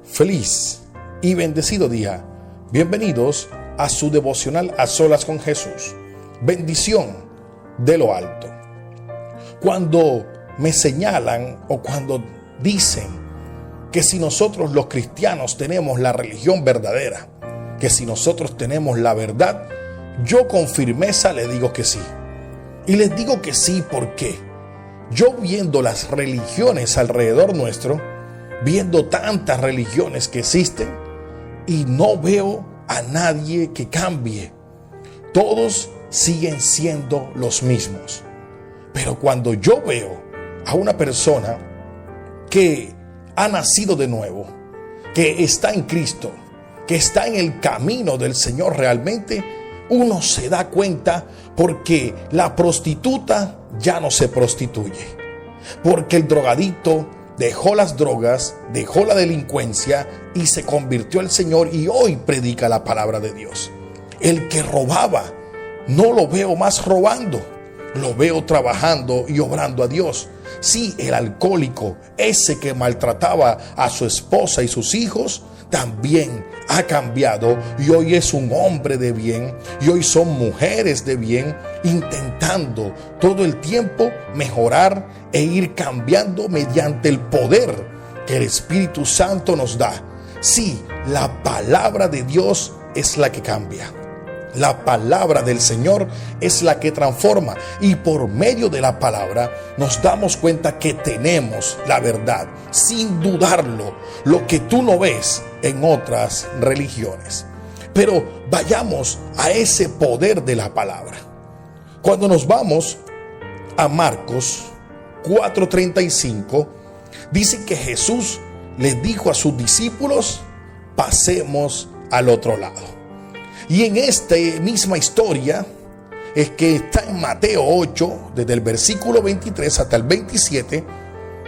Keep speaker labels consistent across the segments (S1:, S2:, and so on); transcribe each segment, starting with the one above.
S1: Feliz y bendecido día. Bienvenidos a su devocional A Solas con Jesús. Bendición de lo alto. Cuando me señalan o cuando dicen que si nosotros los cristianos tenemos la religión verdadera, que si nosotros tenemos la verdad, yo con firmeza les digo que sí. Y les digo que sí porque yo, viendo las religiones alrededor nuestro, viendo tantas religiones que existen, y no veo a nadie que cambie. Todos siguen siendo los mismos. Pero cuando yo veo a una persona que ha nacido de nuevo, que está en Cristo, que está en el camino del Señor realmente, uno se da cuenta porque la prostituta ya no se prostituye, porque el drogadito dejó las drogas, dejó la delincuencia y se convirtió al Señor y hoy predica la palabra de Dios. El que robaba, no lo veo más robando, lo veo trabajando y obrando a Dios. Sí, el alcohólico, ese que maltrataba a su esposa y sus hijos, también ha cambiado y hoy es un hombre de bien y hoy son mujeres de bien, intentando todo el tiempo mejorar e ir cambiando mediante el poder que el Espíritu Santo nos da. Sí, la palabra de Dios es la que cambia. La palabra del Señor es la que transforma, y por medio de la palabra nos damos cuenta que tenemos la verdad, sin dudarlo, lo que tú no ves en otras religiones. Pero vayamos a ese poder de la palabra. Cuando nos vamos a Marcos 4:35, dice que Jesús les dijo a sus discípulos: pasemos al otro lado. Y en esta misma historia es que está en Mateo 8, desde el versículo 23 hasta el 27,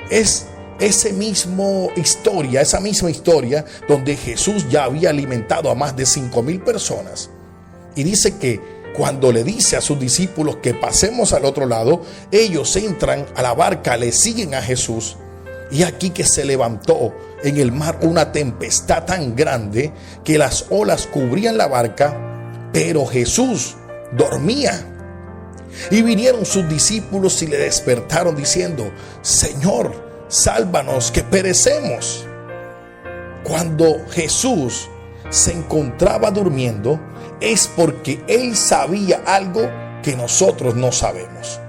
S1: es esa misma historia donde Jesús ya había alimentado a más de 5,000 personas. Y dice que cuando le dice a sus discípulos que pasemos al otro lado, ellos entran a la barca, le siguen a Jesús. Y aquí que se levantó en el mar una tempestad tan grande que las olas cubrían la barca, pero Jesús dormía. Y vinieron sus discípulos y le despertaron diciendo: Señor, sálvanos que perecemos. Cuando Jesús se encontraba durmiendo es porque él sabía algo que nosotros no sabemos.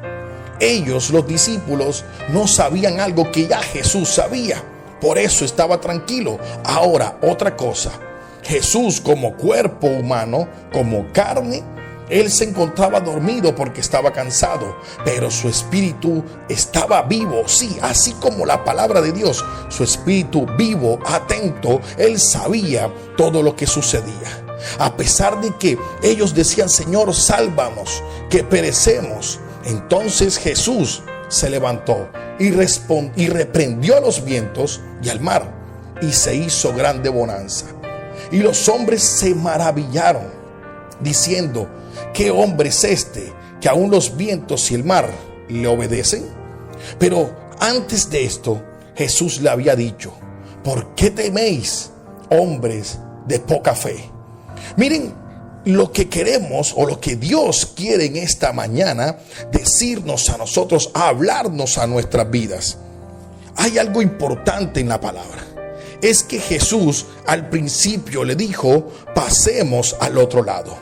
S1: Ellos, los discípulos, no sabían algo que ya Jesús sabía. Por eso estaba tranquilo. Ahora, otra cosa. Jesús, como cuerpo humano, como carne, él se encontraba dormido porque estaba cansado, pero su espíritu estaba vivo. Sí, así como la palabra de Dios, su espíritu vivo, atento, él sabía todo lo que sucedía. A pesar de que ellos decían: Señor, sálvanos, que perecemos. Entonces Jesús se levantó y reprendió a los vientos y al mar, y se hizo grande bonanza. Y los hombres se maravillaron, diciendo: ¿qué hombre es este que aún los vientos y el mar le obedecen? Pero antes de esto, Jesús le había dicho: ¿por qué teméis, hombres de poca fe? Miren, lo que queremos o lo que Dios quiere en esta mañana decirnos a nosotros, hablarnos a nuestras vidas. Hay algo importante en la palabra. Es que Jesús al principio le dijo: pasemos al otro lado.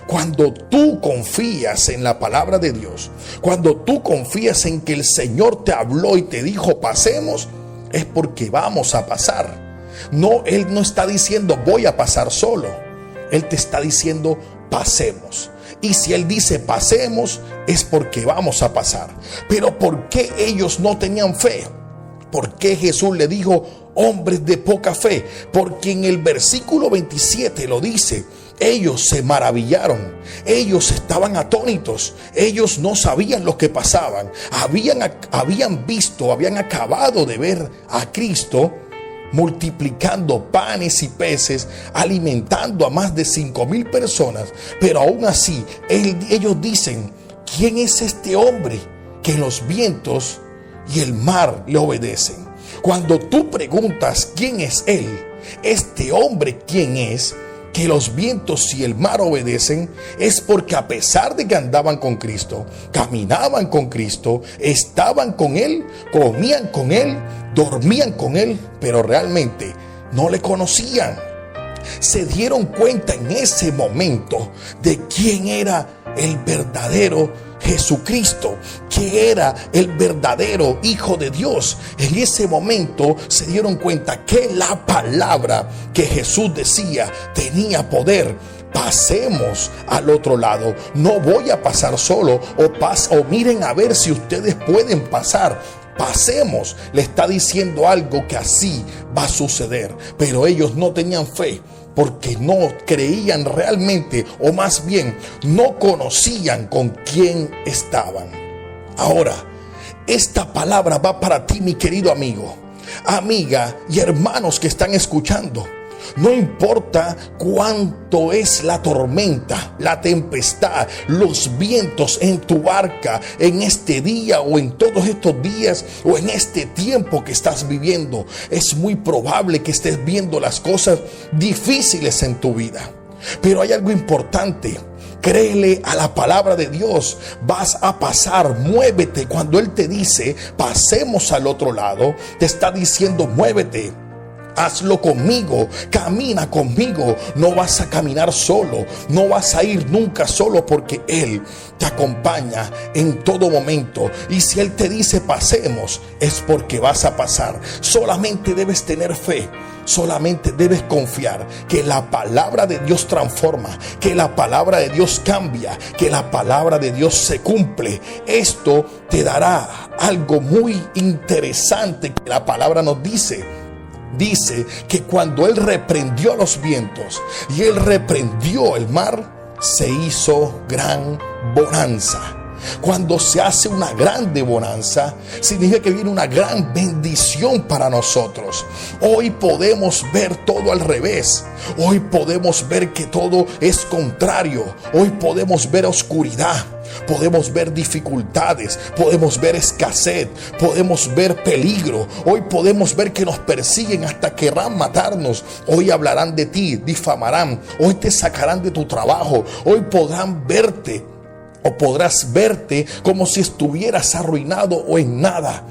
S1: Cuando tú confías en la palabra de Dios, cuando tú confías en que el Señor te habló y te dijo pasemos, es porque vamos a pasar. No, Él no está diciendo voy a pasar solo. Él te está diciendo pasemos. Y si Él dice pasemos, es porque vamos a pasar. Pero ¿por qué ellos no tenían fe? ¿Por qué Jesús le dijo hombres de poca fe? Porque en el versículo 27 lo dice: ellos se maravillaron, ellos estaban atónitos, ellos no sabían lo que pasaban. Habían acabado de ver a Cristo multiplicando panes y peces, alimentando a más de 5,000 personas. Pero aún así, ellos dicen: ¿quién es este hombre que los vientos y el mar le obedecen? Cuando tú preguntas quién es Él, Este hombre, ¿quién es? Que los vientos y el mar obedecen. Es porque a pesar de que andaban con Cristo, caminaban con Cristo, estaban con Él, comían con Él, dormían con Él, pero realmente no le conocían. Se dieron cuenta en ese momento de quién era el verdadero Jesucristo, que era el verdadero Hijo de Dios. En ese momento se dieron cuenta que la palabra que Jesús decía tenía poder. Pasemos al otro lado. No voy a pasar solo, o miren a ver si ustedes pueden pasar. Pasemos. Le está diciendo algo que así va a suceder. Pero ellos no tenían fe, porque no creían realmente, o más bien no conocían con quién estaban. Ahora, esta palabra va para ti, mi querido amigo, amiga y hermanos que están escuchando. No importa cuánto es la tormenta, la tempestad, los vientos en tu barca en este día o en todos estos días o en este tiempo que estás viviendo. Es muy probable que estés viendo las cosas difíciles en tu vida. Pero hay algo importante. Créele a la palabra de Dios. Vas a pasar, muévete. Cuando Él te dice, pasemos al otro lado, te está diciendo, muévete. Hazlo conmigo, camina conmigo. No vas a caminar solo, no vas a ir nunca solo, porque Él te acompaña en todo momento. Y si Él te dice pasemos, es porque vas a pasar. Solamente debes tener fe, solamente debes confiar que la palabra de Dios transforma, que la palabra de Dios cambia, que la palabra de Dios se cumple. Esto te dará algo muy interesante que la palabra nos dice. Dice que cuando Él reprendió a los vientos y Él reprendió el mar, se hizo gran bonanza. Cuando se hace una grande bonanza, significa que viene una gran bendición para nosotros. Hoy podemos ver todo al revés. Hoy podemos ver que todo es contrario. Hoy podemos ver oscuridad. Podemos ver dificultades, podemos ver escasez, podemos ver peligro. Hoy podemos ver que nos persiguen, hasta querrán matarnos. Hoy hablarán de ti, difamarán. Hoy te sacarán de tu trabajo. Hoy podrán verte, o podrás verte como si estuvieras arruinado o en nada.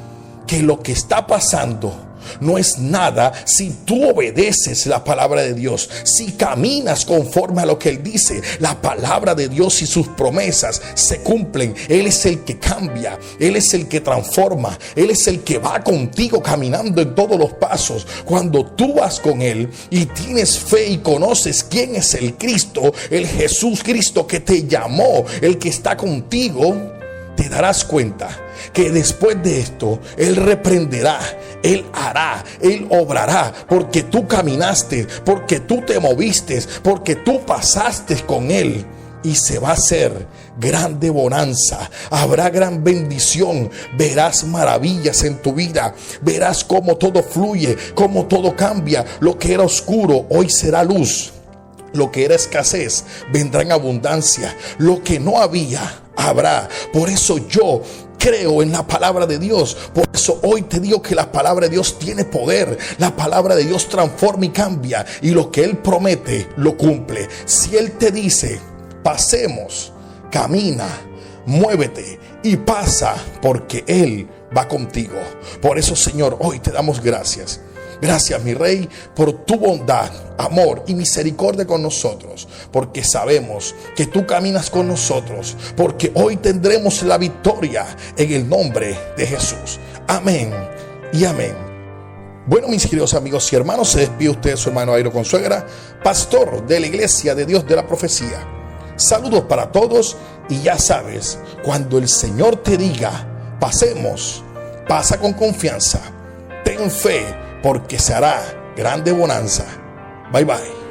S1: Que lo que está pasando no es nada si tú obedeces la palabra de Dios, si caminas conforme a lo que Él dice. La palabra de Dios y sus promesas se cumplen. Él es el que cambia, Él es el que transforma, Él es el que va contigo caminando en todos los pasos. Cuando tú vas con Él y tienes fe y conoces quién es el Cristo, el Jesús Cristo que te llamó, el que está contigo, te darás cuenta que después de esto Él reprenderá, Él hará, Él obrará, porque tú caminaste, porque tú te moviste, porque tú pasaste con Él. Y se va a hacer grande bonanza, habrá gran bendición, verás maravillas en tu vida, verás cómo todo fluye, cómo todo cambia. Lo que era oscuro hoy será luz, lo que era escasez vendrá en abundancia, lo que no había habrá. Por eso yo creo en la palabra de Dios. Por eso hoy te digo que la palabra de Dios tiene poder. La palabra de Dios transforma y cambia, y lo que Él promete lo cumple. Si Él te dice pasemos, camina, muévete y pasa, porque Él va contigo. Por eso, Señor, hoy te damos gracias. Gracias, mi Rey, por tu bondad, amor y misericordia con nosotros, porque sabemos que tú caminas con nosotros, porque hoy tendremos la victoria en el nombre de Jesús. Amén y amén. Bueno, mis queridos amigos y hermanos, se despide usted su hermano Jairo Consuegra, pastor de la Iglesia de Dios de la Profecía. Saludos para todos, y ya sabes, cuando el Señor te diga pasemos, pasa con confianza, ten fe, porque se hará grande bonanza. Bye bye.